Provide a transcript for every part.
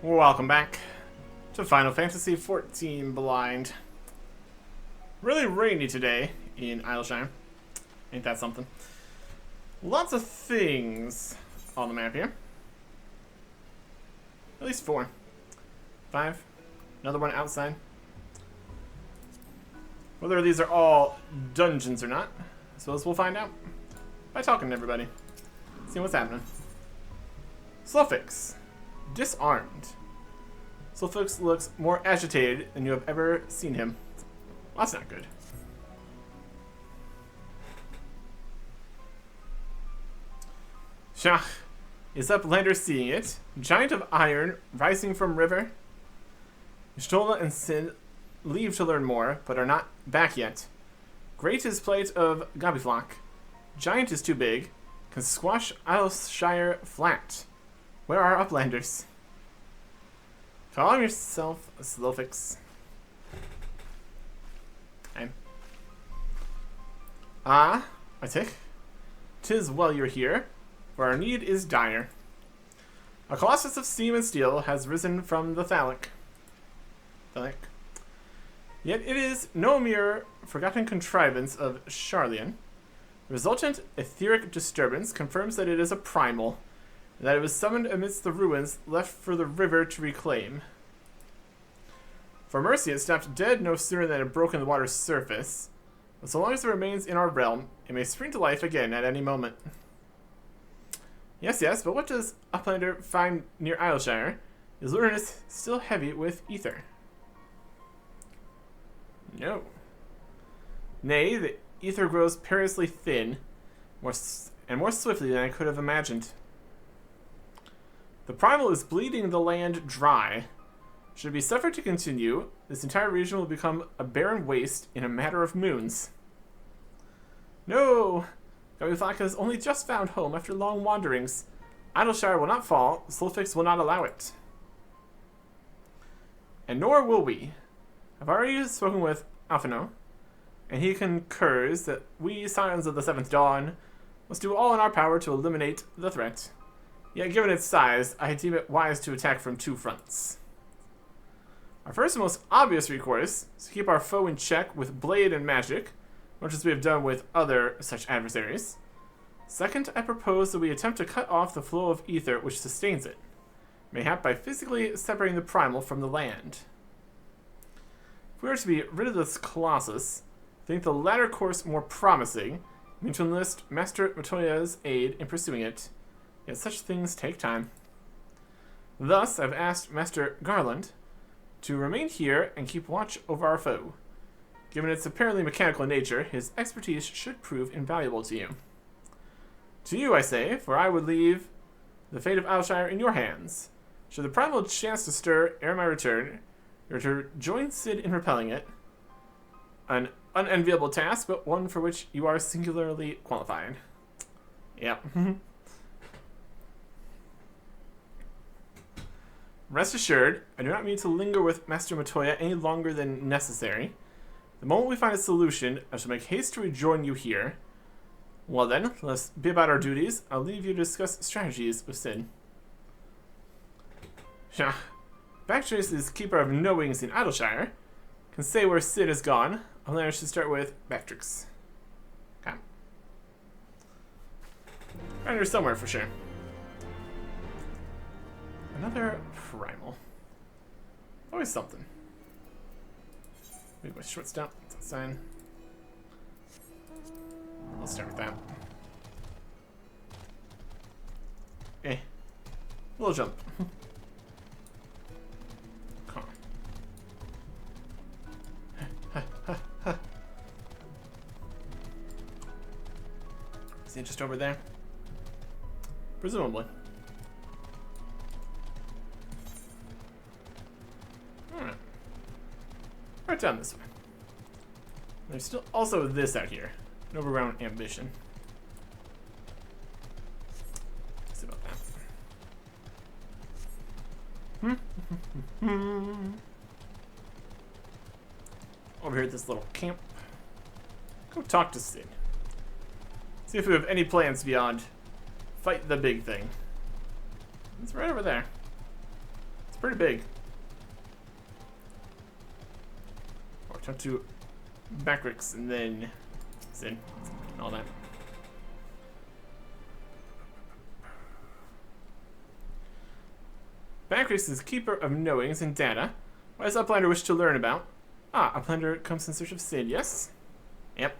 Welcome back to Final Fantasy XIV Blind. Really rainy today in Idyllshire. Ain't that something? Lots of things on the map here. At least 4. 5. Another one outside. Whether these are all dungeons or not, I suppose we'll find out by talking to everybody. See what's happening. Slowfix. Disarmed. Slowfix looks more agitated than you have ever seen him. Well, that's not good. Shah. Is Uplander seeing it? Giant of iron, rising from river? Stola and Sid leave to learn more, but are not back yet. Great is plight of Gabiflock. Giant is too big. Can squash Idyllshire flat. Where are Uplanders? Calm yourself, Slowfix. Okay. I take. 'Tis well you're here, for our need is dire. A colossus of steam and steel has risen from the Thalic. Yet it is no mere forgotten contrivance of Charlian. Resultant etheric disturbance confirms that it is a primal, and that it was summoned amidst the ruins left for the river to reclaim. For mercy, it stopped dead no sooner than it broke in the water's surface, but so long as it remains in our realm, it may spring to life again at any moment. Yes, but what does Uplander find near Idyllshire? His luriness still heavy with ether. No. Nay, the ether grows perilously thin, more swiftly than I could have imagined. The primal is bleeding the land dry. Should it be suffered to continue, this entire region will become a barren waste in a matter of moons. No! Gabiflock has only just found home after long wanderings. Idyllshire will not fall, Slowfix will not allow it. And nor will we. I've already spoken with Alphino, and he concurs that we, Scions of the Seventh Dawn, must do all in our power to eliminate the threat. Yet given its size, I deem it wise to attack from 2 fronts. Our first and most obvious recourse is to keep our foe in check with blade and magic, much as we have done with other such adversaries. Second, I propose that we attempt to cut off the flow of ether which sustains it, mayhap by physically separating the primal from the land. If we are to be rid of this colossus, I think the latter course more promising, and to enlist Master Matoya's aid in pursuing it, yet such things take time. Thus, I've asked Master Garland to remain here and keep watch over our foe. Given its apparently mechanical nature, his expertise should prove invaluable to you. To you, I say, for I would leave the fate of Idyllshire in your hands. Should the primal chance to stir ere my return, you're to join Sid in repelling it. An unenviable task, but one for which you are singularly qualified. Yep. Rest assured, I do not mean to linger with Master Matoya any longer than necessary. The moment we find a solution, I shall make haste to rejoin you here. Well then, let's be about our duties. I'll leave you to discuss strategies with Sid. Backtrace is keeper of no wings in Idyllshire. Can say where Sid is gone. I'll manage to start with Backtrix. Okay. Around here somewhere for sure. Another primal. Always something. Maybe my short stump. That's fine. Let's start with that. Okay. Little jump. Calm. Is he just over there? Presumably. Alright. Right down this way. There's still also this out here. An overground ambition. Let's see about that. Over here at this little camp. Go talk to Sid. See if we have any plans beyond fight the big thing. It's right over there. It's pretty big. Or talk to Backrix and then Sin and all that. Backrix is keeper of knowings and data. What does Uplander wish to learn about? Ah, Uplander comes in search of Sid, yes? Yep.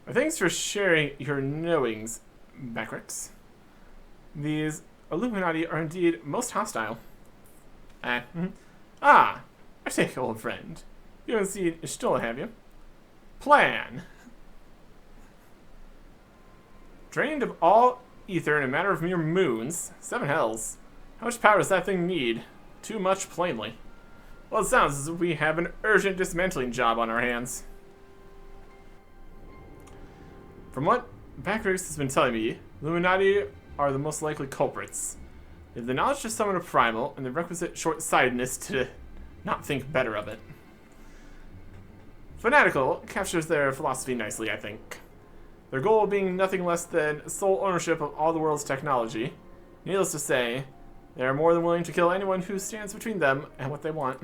Well, thanks for sharing your knowings, Backrix. These Illuminati are indeed most hostile. Ah, I take old friend. You haven't seen Idyllshire, have you? Plan. Drained of all ether in a matter of mere moons. 7 hells. How much power does that thing need? Too much, plainly. Well, it sounds as if we have an urgent dismantling job on our hands. From what Backrix has been telling me, Illuminati are the most likely culprits. They have the knowledge to summon a primal, and the requisite short-sightedness to not think better of it. Fanatical captures their philosophy nicely, I think. Their goal being nothing less than sole ownership of all the world's technology. Needless to say, they are more than willing to kill anyone who stands between them and what they want.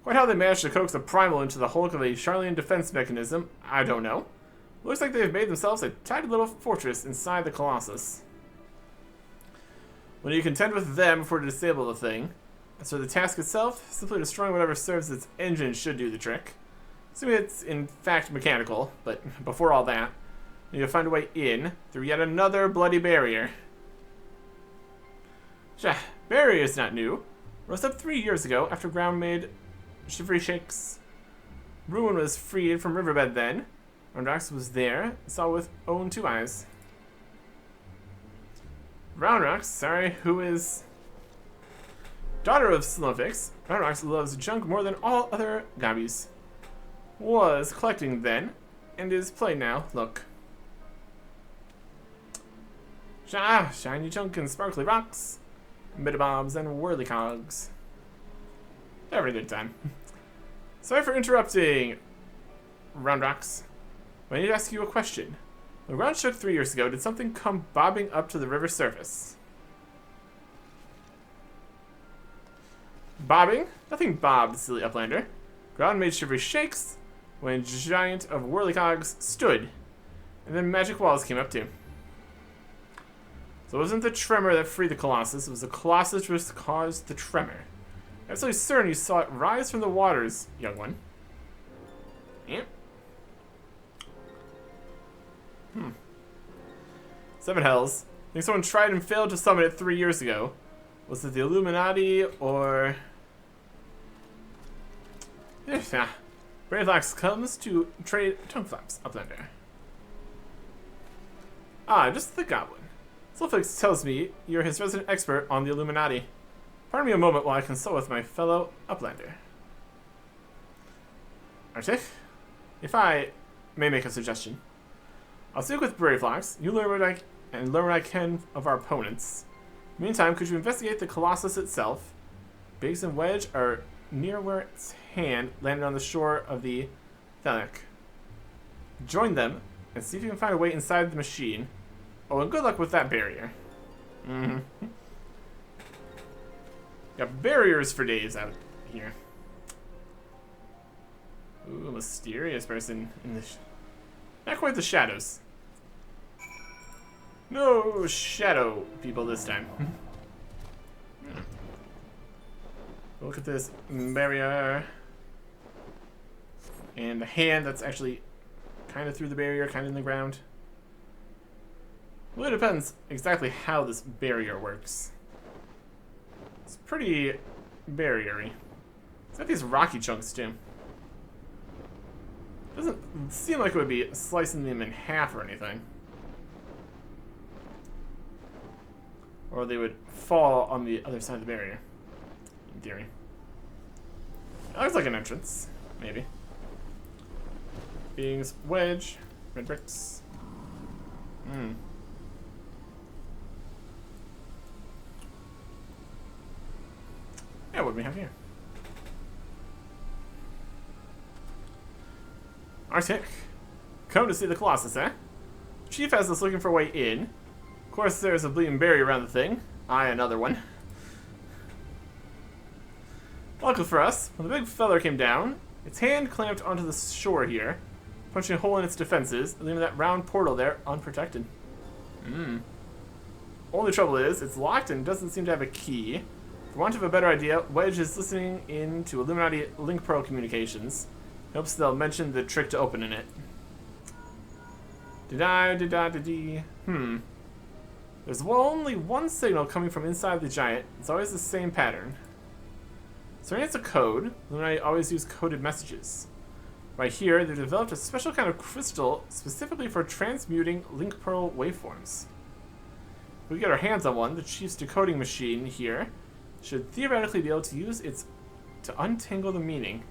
Quite how they managed to coax a primal into the hulk of a Charlian defense mechanism, I don't know. Looks like they've made themselves a tiny little fortress inside the Colossus. When you contend with them before to disable the thing, as for the task itself, simply destroying whatever serves its engine should do the trick. Assuming it's in fact mechanical, but before all that, you need to find a way in through yet another bloody barrier. Barrier is not new. Rose up 3 years ago after ground made shivery shakes. Ruin was freed from riverbed then. Roundrax was there, saw with own 2 eyes. Roundrax, sorry, who is daughter of Slowfix. Roundrax loves junk more than all other gobbies. Was collecting then, and is played now. Look. Shiny junk and sparkly rocks, Midabobs and whirlycogs. Having a good time. Sorry for interrupting, Roundrax. But I need to ask you a question. When ground shook 3 years ago, did something come bobbing up to the river's surface? Bobbing? Nothing bobbed, silly Uplander. Ground made shivery shakes when giant of whirlycogs stood, and then magic walls came up too. So it wasn't the tremor that freed the Colossus, it was the Colossus which caused the tremor. I'm absolutely certain you saw it rise from the waters, young one. Yep. 7 hells. I think someone tried and failed to summon it 3 years ago. Was it the Illuminati or... Yeah. Bravelax comes to trade tongue flaps, Uplander. Ah, just the goblin. Slowfix tells me you're his resident expert on the Illuminati. Pardon me a moment while I consult with my fellow Uplander. Arctic, if I may make a suggestion. I'll stick with Bravelax. You learn what I can of our opponents. Meantime, could you investigate the Colossus itself? Biggs and Wedge are near where its hand landed on the shore of the Thalek. Join them and see if you can find a way inside the machine. Oh, and good luck with that barrier. Got barriers for days out here. Ooh, a mysterious person in the... Not quite the shadows. No shadow people this time. Look at this barrier. And the hand that's actually kind of through the barrier, kind of in the ground. Well, it depends exactly how this barrier works. It's pretty barrier-y. It's got these rocky chunks too. Doesn't seem like it would be slicing them in half or anything. Or they would fall on the other side of the barrier. In theory. That looks like an entrance. Maybe. Beings, wedge, red bricks. Yeah, what do we have here? Arctic. Come to see the Colossus, eh? Chief has us looking for a way in. Of course, there's a bleeding berry around the thing. Aye, another one. Luckily for us, when the big feather came down, its hand clamped onto the shore here, punching a hole in its defenses, leaving that round portal there unprotected. Only trouble is, it's locked and doesn't seem to have a key. For want of a better idea, Wedge is listening in to Illuminati Link Pro communications. He hopes they'll mention the trick to opening it. There's only one signal coming from inside the giant. It's always the same pattern. So it's a code. Illuminati always use coded messages. Right here, they've developed a special kind of crystal specifically for transmuting link pearl waveforms. If we get our hands on one, the Chief's decoding machine here should theoretically be able to use it to untangle the meaning.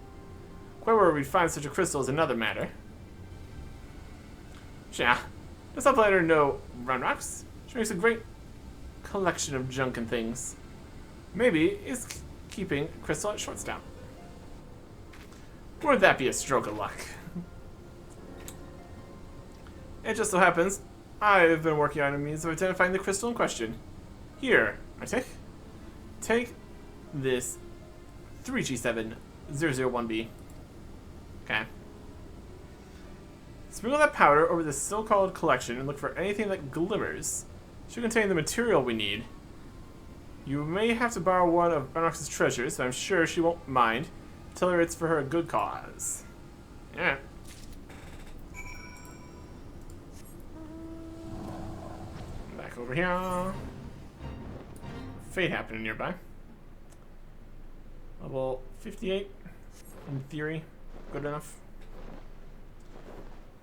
Quite where we'd find such a crystal is another matter. Yeah, does Uplander know Round Rocks? She makes a great collection of junk and things. Maybe is keeping crystal at shortstop. Wouldn't that be a stroke of luck? It just so happens I've been working on a means of identifying the crystal in question. Here, take this 3G7001B. Okay. Sprinkle that powder over this so-called collection and look for anything that glimmers. It should contain the material we need. You may have to borrow one of Barnox's treasures, but I'm sure she won't mind. Tell her it's for her good cause. Yeah. Back over here. Fate happening nearby. Level 58. In theory, good enough.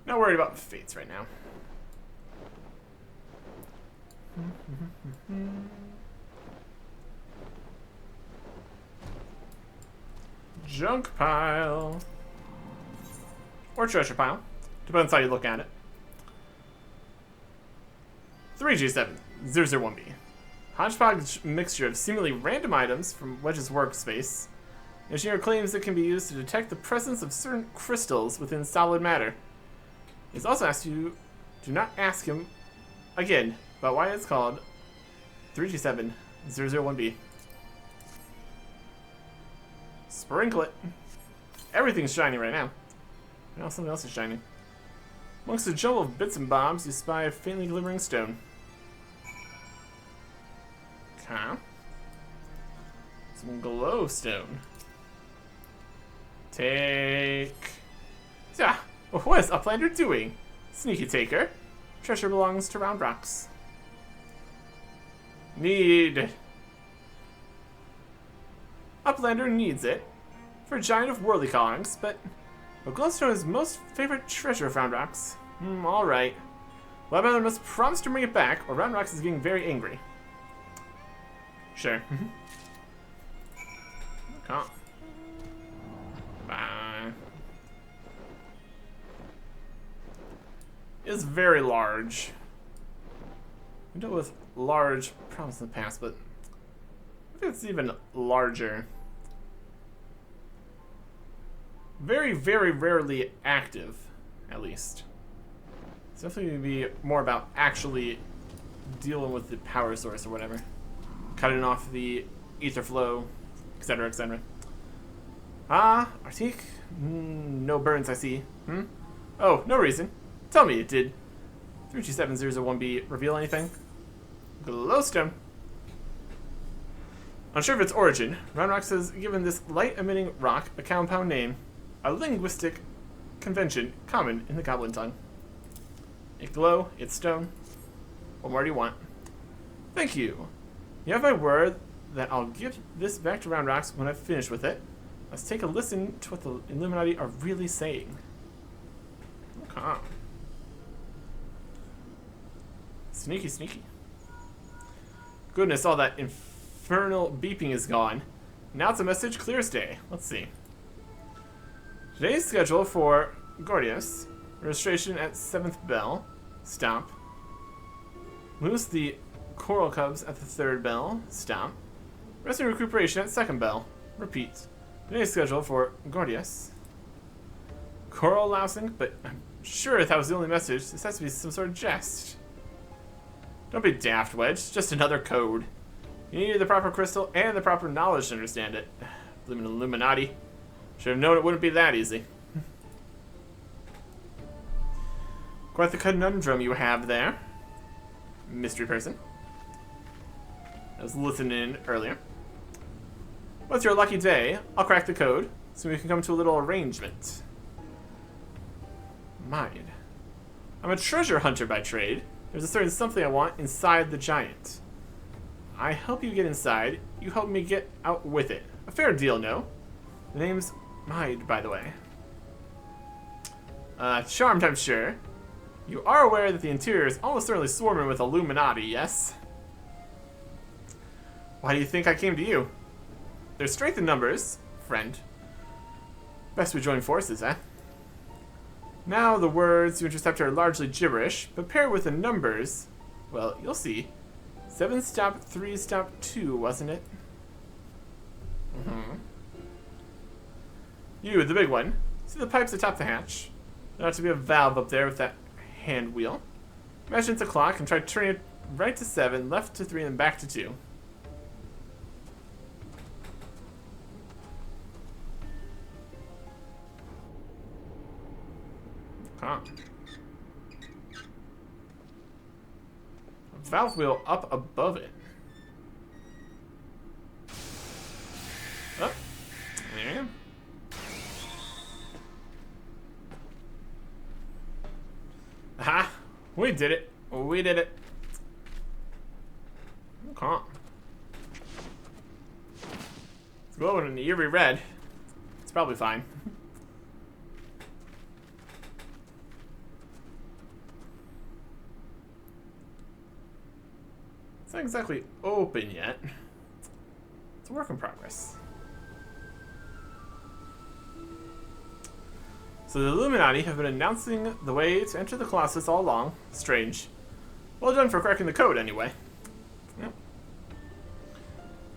Not worried about fates right now. Junk pile. Or treasure pile. Depends how you look at it. 3G7001B. Hodgepodge mixture of seemingly random items from Wedge's workspace. The engineer claims it can be used to detect the presence of certain crystals within solid matter. He's also asked you to not ask him again about why it's called 3G7001B. Sprinkle it. Everything's shiny right now. Now something else is shining. Amongst a jumble of bits and bobs, you spy a faintly glimmering stone. Okay. Some glowstone. Take. Yeah. What is Uplander doing? Sneaky taker. Treasure belongs to Round Rocks. Need. Uplander needs it for a giant of worldly callings, but glowstone is most favorite treasure of Round Rocks. Alright. Well, Uplander must promise to bring it back, or Round Rocks is getting very angry. Sure. Okay. Bye. It's very large. We dealt with large problems in the past, but I think it's even larger. Very, very rarely active, at least. It's definitely going to be more about actually dealing with the power source or whatever. Cutting off the ether flow, etc., etc. Ah, Arctique? No burns, I see. Oh, no reason. Tell me it did. 3G7001B reveal anything? Glowstone. Unsure of its origin, Round Rocks has given this light-emitting rock a compound name, a linguistic convention common in the goblin tongue. It glow, it's stone. What more do you want? Thank you. You have my word that I'll give this back to Round Rocks when I've finished with it. Let's take a listen to what the Illuminati are really saying. Okay. Sneaky, sneaky. Goodness, all that infernal beeping is gone. Now it's a message clear as day. Let's see. Today's schedule for Gordius. Registration at 7th bell. Stop. Loose the coral cubs at the 3rd bell. Stop. Rest and recuperation at 2nd bell. Repeat. Today's schedule for Gordius. Coral lousing? But I'm sure if that was the only message, this has to be some sort of jest. Don't be daft, Wedge. It's just another code. You need the proper crystal and the proper knowledge to understand it. Believe in Illuminati. Should have known it wouldn't be that easy. Quite the conundrum you have there, mystery person. I was listening earlier. What's your lucky day? I'll crack the code so we can come to a little arrangement. Mine. I'm a treasure hunter by trade. There's a certain something I want inside the giant. I help you get inside, you help me get out with it. A fair deal, no? The name's Mide, by the way. Charmed, I'm sure. You are aware that the interior is almost certainly swarming with Illuminati, yes? Why do you think I came to you? There's strength in numbers, friend. Best we join forces, eh? Now the words you intercept are largely gibberish, but paired with the numbers, well, you'll see. 7 stop 3 stop 2, wasn't it? You, the big one. See the pipes atop the hatch? There ought to be a valve up there with that hand wheel. Imagine it's a clock and try turning it right to 7, left to 3, and then back to 2. Huh. A valve wheel up above it. Oh, there you go. Aha! We did it. We did it. Okay. It's glowing in the eerie red. It's probably fine. It's not exactly open yet. It's a work in progress. So the Illuminati have been announcing the way to enter the Colossus all along. Strange. Well done for cracking the code, anyway. Yep.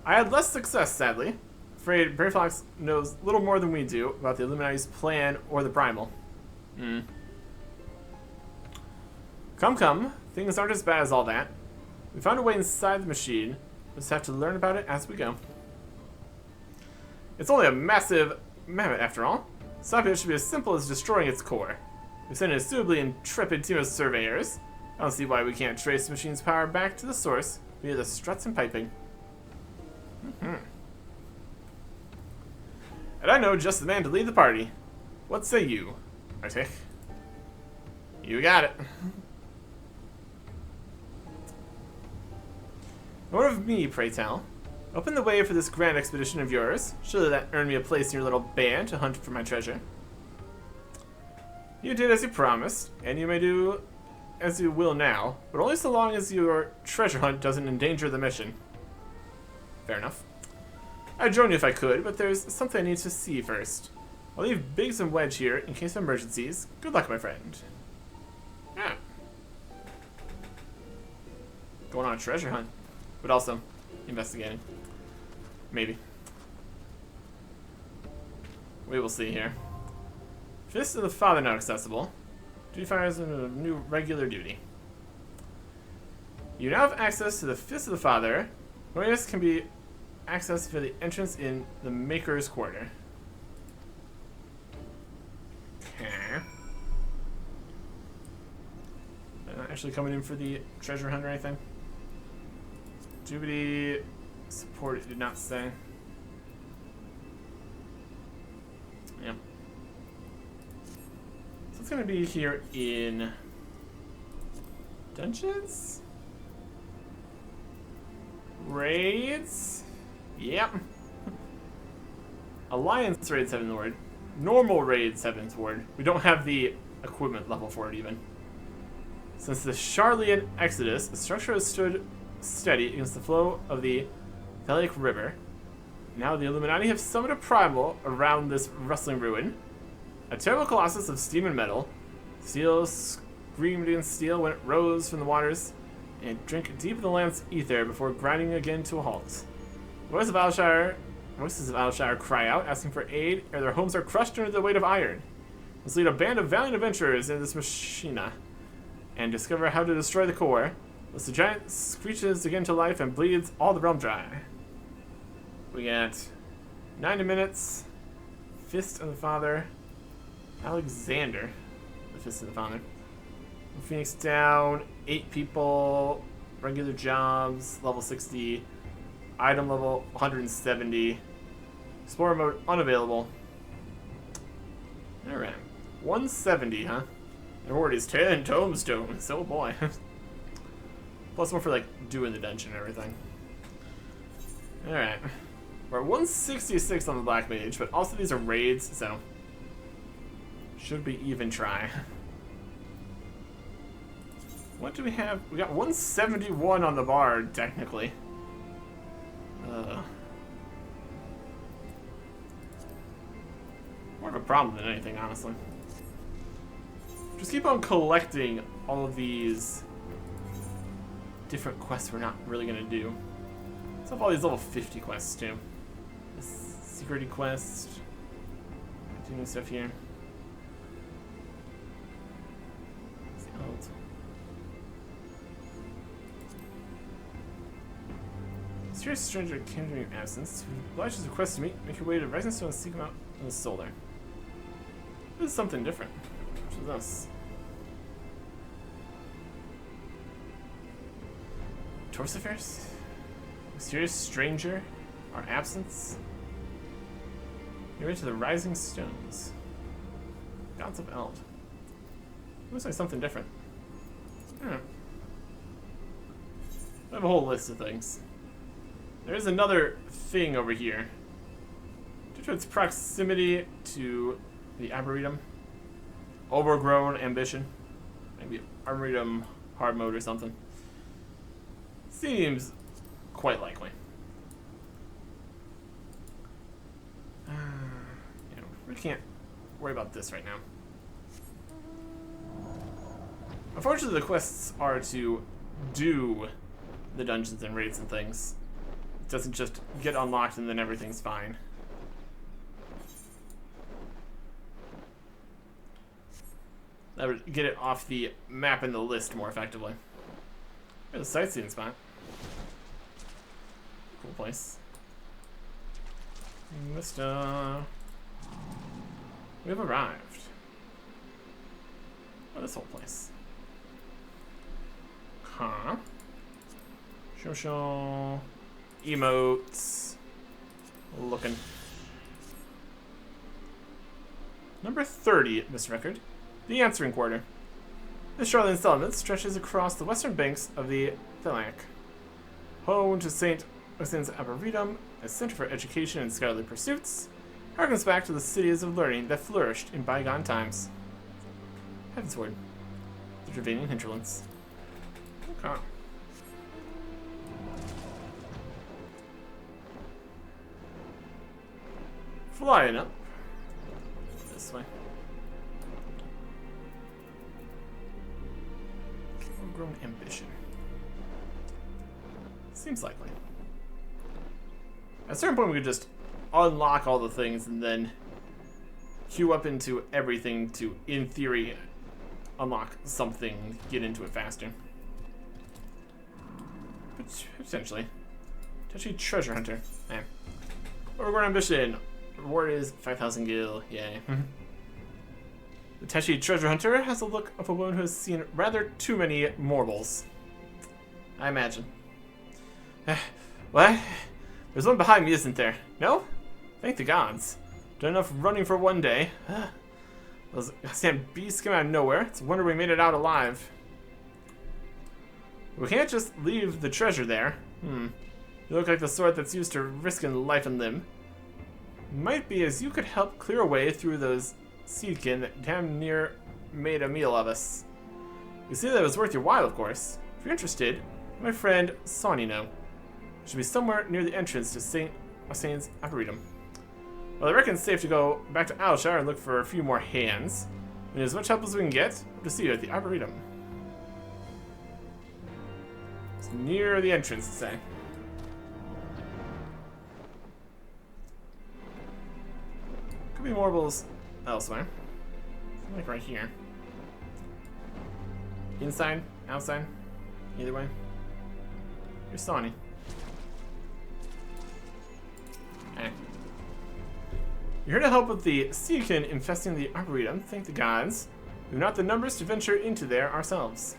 I had less success, sadly. Afraid Brainfox knows little more than we do about the Illuminati's plan or the Primal. Come, come. Things aren't as bad as all that. We found a way inside the machine. We'll just have to learn about it as we go. It's only a massive mammoth, after all. Stopping it should be as simple as destroying its core. We sent an assumably intrepid team of surveyors. I don't see why we can't trace the machine's power back to the source via the struts and piping. And I know just the man to lead the party. What say you, Arctic? You got it. What of me, pray tell? Open the way for this grand expedition of yours. Surely that earned me a place in your little band to hunt for my treasure. You did as you promised, and you may do as you will now, but only so long as your treasure hunt doesn't endanger the mission. Fair enough. I'd join you if I could, but there's something I need to see first. I'll leave Biggs and Wedge here in case of emergencies. Good luck, my friend. Yeah. Going on a treasure hunt, but also investigating. Maybe. We will see here. Fist of the Father not accessible. Duty fires in a new regular duty. You now have access to the Fist of the Father. Holiness can be accessed for the entrance in the Maker's Quarter. Okay. They're not actually coming in for the treasure hunt or anything. Duty support, it did not say. Yeah. So it's gonna be here in dungeons? Raids? Yep. Alliance raids 7th Ward. Normal raids 7th Ward. We don't have the equipment level for it even. Since the Charlian Exodus, the structure has stood steady against the flow of the Thalic River. Now the Illuminati have summoned a primal around this rustling ruin. A terrible colossus of steam and metal. Steel screamed against steel when it rose from the waters and drank deep in the land's ether before grinding again to a halt. Voices of Idyllshire cry out, asking for aid, ere their homes are crushed under the weight of iron. Let's lead a band of valiant adventurers into this machina and discover how to destroy the core. As the giant screeches again to life and bleeds all the realm dry. We got 90 minutes. Fist of the Father. Alexander. The Fist of the Father. Phoenix down. 8 people. Regular jobs. Level 60. Item level 170. Explorer mode unavailable. Alright. 170, huh? The reward is 10 tomestones. Oh boy. Plus one for like doing the dungeon and everything. Alright. We're at 166 on the Black Mage, but also these are raids, so should we even try? What do we have? We got 171 on the Bard, technically. More of a problem than anything, honestly. Just keep on collecting all of these different quests we're not really gonna do. Let's have all these level 50 quests too. This security quest. Doing stuff here. Mysterious stranger came to your absence. Obliges request to meet. Make your way to Rising Stone and seek him out in the soul there. This is something different. Which is us. Torsifers? Mysterious stranger? Our absence? Your way to the Rising Stones. Gods of Eld. Looks like something different. I have a whole list of things. There's another thing over here. Due to its proximity to the Arboretum. Overgrown ambition. Maybe Arboretum hard mode or something. Seems quite likely. We can't worry about this right now. Unfortunately, the quests are to do the dungeons and raids and things. It doesn't just get unlocked and then everything's fine. That would get it off the map and the list more effectively. Here's a sightseeing spot. Cool place. Vista. We have arrived. Oh, this whole place. Huh. Show. Emotes. Looking. Number 30, Miss Record. The Answering Quarter. This shoreline settlement stretches across the western banks of the Thalac. Home to St. Augustine's Arboretum, a center for education and scholarly pursuits, harkens back to the cities of learning that flourished in bygone times. Heavensward. The Dravanian hinterlands. Okay. Flying up. This way. Homegrown ambition. Seems likely. At a certain point we could just unlock all the things and then queue up into everything to, in theory, unlock something, get into it faster. Potentially. Potentially treasure hunter. Man. Overgrown ambition. Reward is 5,000 gil. Yay. The Teshi treasure hunter has the look of a woman who has seen rather too many mortals. I imagine. What? There's one behind me, isn't there? No? Thank the gods. Done enough running for one day. Those goddamn beasts came out of nowhere. It's a wonder we made it out alive. We can't just leave the treasure there. You look like the sort that's used to risking life and limb. Might be as you could help clear a way through those seedkin that damn near made a meal of us. You see that it was worth your while, of course. If you're interested, my friend Sonny know. Should be somewhere near the entrance to St. Augustine's Arboretum. Well, I reckon it's safe to go back to Idyllshire and look for a few more hands. We need as much help as we can get. Hope to see you at the Arboretum. It's near the entrance, to say. Could be marbles elsewhere. Like right here. Inside, outside. Either way. You're Sonny. You're here to help with the Seakin infesting the Arboretum. Thank the gods. We have not the numbers to venture into there ourselves.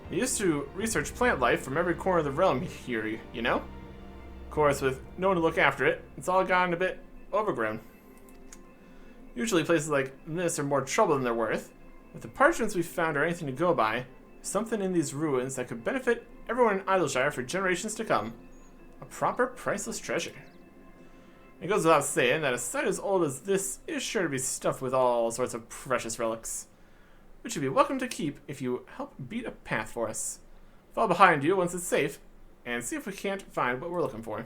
We used to research plant life from every corner of the realm here, you know? Of course, with no one to look after it, it's all gotten a bit overgrown. Usually places like this are more trouble than they're worth. If the parchments we've found are anything to go by, there's something in these ruins that could benefit everyone in Idyllshire for generations to come. A proper priceless treasure. It goes without saying that a site as old as this is sure to be stuffed with all sorts of precious relics, which you'd be welcome to keep if you help beat a path for us. Follow behind you once it's safe, and see if we can't find what we're looking for.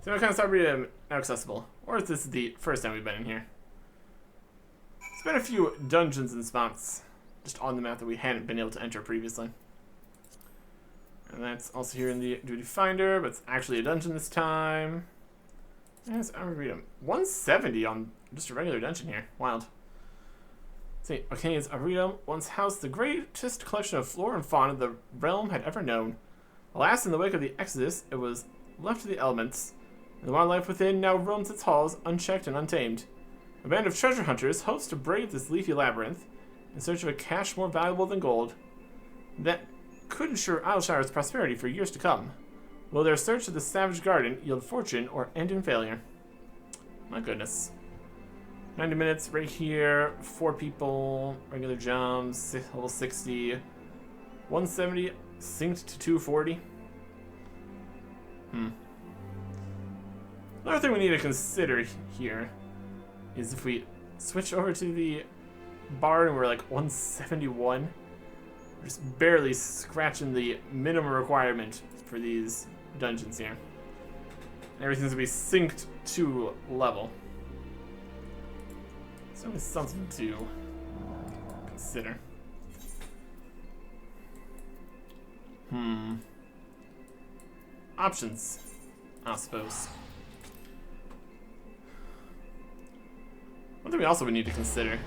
So what kind of Arboretum now accessible, or if this is the first time we've been in here. There's been a few dungeons and spots just on the map that we hadn't been able to enter previously. And that's also here in the Duty Finder, but it's actually a dungeon this time. There's Arboretum. 170 on just a regular dungeon here. Wild. Let's see, Arcania's Arboretum once housed the greatest collection of flora and fauna the realm had ever known. Alas, in the wake of the Exodus, it was left to the elements, and the wildlife within now roams its halls unchecked and untamed. A band of treasure hunters hopes to brave this leafy labyrinth in search of a cache more valuable than gold that could ensure Idylshire's prosperity for years to come. Will their search of the savage garden yield fortune or end in failure? My goodness. 90 minutes right here, 4 people, regular jumps, level 60, 170 synced to 240. Another thing we need to consider here is if we switch over to the bar and we're like 171, we're just barely scratching the minimum requirement for these dungeons here. Everything's gonna be synced to level. So it's something to consider. Options, I suppose. One thing we also would need to consider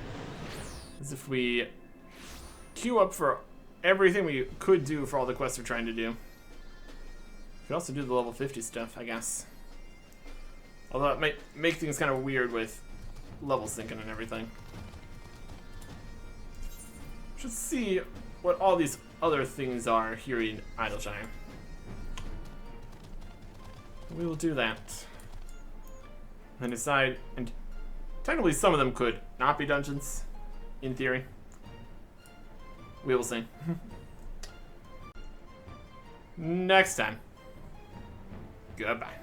is if we queue up for everything we could do for all the quests we're trying to do. We could also do the level 50 stuff, I guess. Although it might make things kind of weird with level syncing and everything. Should see what all these other things are here in Idyllshire. We will do that. And decide, and technically some of them could not be dungeons, in theory. We will see. Next time. Goodbye.